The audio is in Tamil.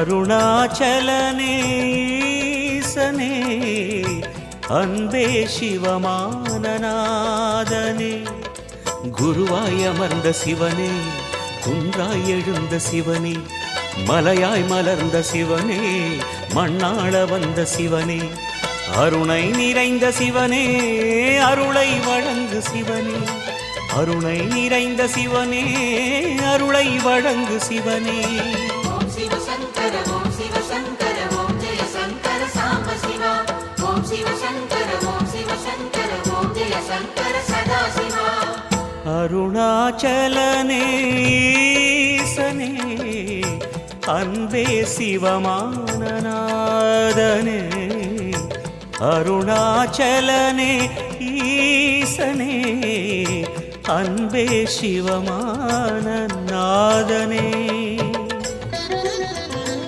அருணாச்சலனே ஈசனே அன்பே சிவமானநாதனே குருவாய் அமர்ந்த சிவனே குன்றாய் எழுந்த சிவனே மலையாய் மலர்ந்த சிவனே மண்ணாள வந்த சிவனே அருணை நிறைந்த சிவனே அருளை வழங்கு சிவனே அருணை நிறைந்த சிவனே அருளை வழங்கு சிவனே ஓம் சிவ சங்கர ஓம் சிவ சங்கர ஓம் ஜெய சங்கர சாம்ப சிவா ஓம் சிவ சங்கர ஓம் சிவ சங்கர ஓம் ஜெய சங்கர சதா சிவா அருணாச்சலனே ஈசனே அன்பே சிவமானநாதனே அருணாச்சலனே ஈசனே அன்பே சிவமானநாதனே